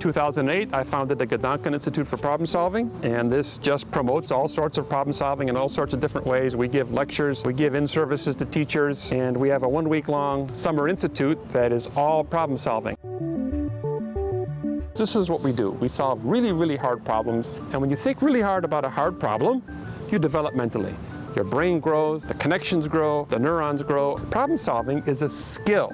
2008, I founded the Gedanken Institute for Problem Solving, and this just promotes all sorts of problem solving in all sorts of different ways. We give lectures, we give in-services to teachers, and we have a one-week-long summer institute that is all problem solving. This is what we do. We solve really, really hard problems, and when you think really hard about a hard problem, you develop mentally. Your brain grows, the connections grow, the neurons grow. Problem solving is a skill.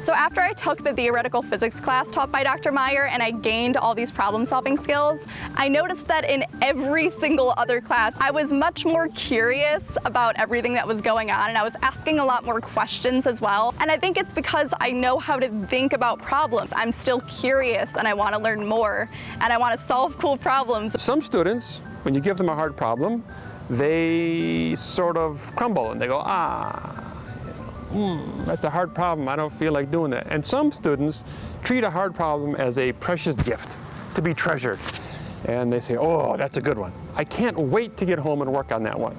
So after I took the theoretical physics class taught by Dr. Meyer and I gained all these problem-solving skills, I noticed that in every single other class, I was much more curious about everything that was going on, and I was asking a lot more questions as well. And I think it's because I know how to think about problems. I'm still curious and I want to learn more, and I want to solve cool problems. Some students, when you give them a hard problem, they sort of crumble and they go, that's a hard problem, I don't feel like doing that. And some students treat a hard problem as a precious gift to be treasured. And they say, oh, that's a good one. I can't wait to get home and work on that one.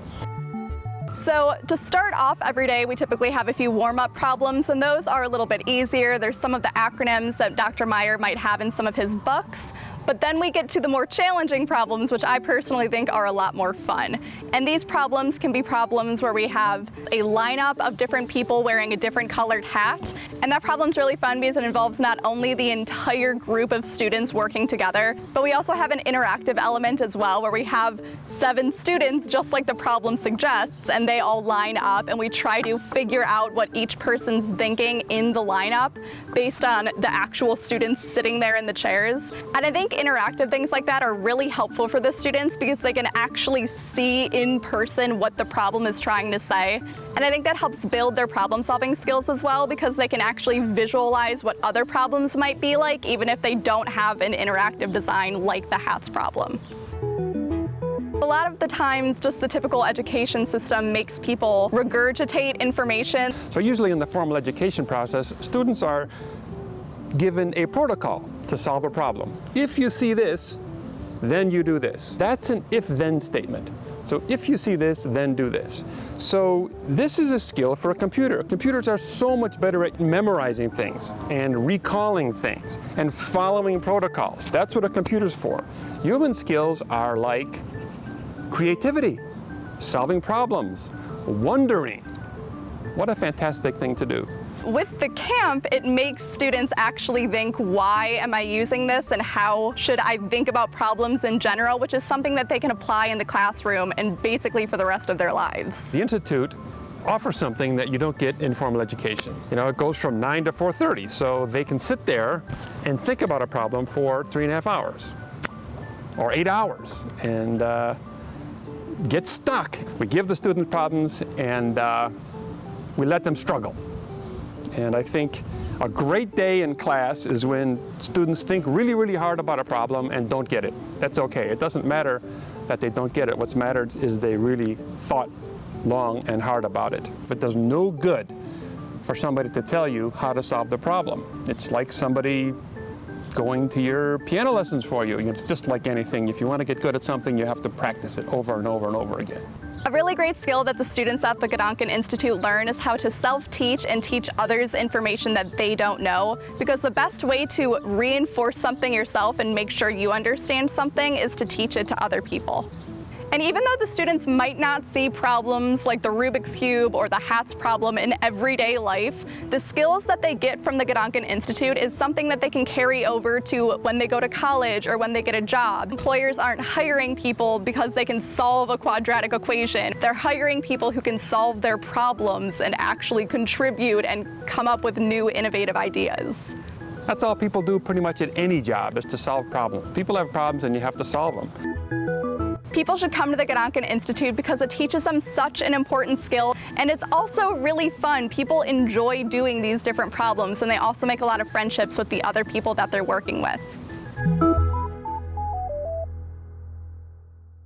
So to start off every day, we typically have a few warm-up problems, and those are a little bit easier. There's some of the acronyms that Dr. Meyer might have in some of his books. But then we get to the more challenging problems, which I personally think are a lot more fun. And these problems can be problems where we have a lineup of different people wearing a different colored hat. And that problem's really fun because it involves not only the entire group of students working together, but we also have an interactive element as well, where we have 7 students, just like the problem suggests, and they all line up, and we try to figure out what each person's thinking in the lineup based on the actual students sitting there in the chairs. And I think interactive things like that are really helpful for the students because they can actually see in person what the problem is trying to say. And I think that helps build their problem-solving skills as well because they can actually visualize what other problems might be like, even if they don't have an interactive design like the hats problem. A lot of the times, just the typical education system makes people regurgitate information. So usually in the formal education process, students are given a protocol to solve a problem. If you see this, then you do this. That's an if-then statement. So if you see this, then do this. So this is a skill for a computer. Computers are so much better at memorizing things and recalling things and following protocols. That's what a computer's for. Human skills are like creativity, solving problems, wondering. What a fantastic thing to do. With the camp, it makes students actually think, why am I using this and how should I think about problems in general, which is something that they can apply in the classroom and basically for the rest of their lives. The Institute offers something that you don't get in formal education. You know, it goes from 9 to 4:30, so they can sit there and think about a problem for 3.5 hours or 8 hours and get stuck. We give the students problems and we let them struggle. And I think a great day in class is when students think really, really hard about a problem and don't get it. That's okay. It doesn't matter that they don't get it. What's mattered is they really thought long and hard about it. If it does no good for somebody to tell you how to solve the problem, it's like somebody going to your piano lessons for you. It's just like anything. If you want to get good at something, you have to practice it over and over and over again. A really great skill that the students at the Gedanken Institute learn is how to self-teach and teach others information that they don't know, because the best way to reinforce something yourself and make sure you understand something is to teach it to other people. And even though the students might not see problems like the Rubik's Cube or the hats problem in everyday life, the skills that they get from the Gedanken Institute is something that they can carry over to when they go to college or when they get a job. Employers aren't hiring people because they can solve a quadratic equation. They're hiring people who can solve their problems and actually contribute and come up with new innovative ideas. That's all people do pretty much at any job, is to solve problems. People have problems and you have to solve them. People should come to the Gedanken Institute because it teaches them such an important skill, and it's also really fun. People enjoy doing these different problems, and they also make a lot of friendships with the other people that they're working with.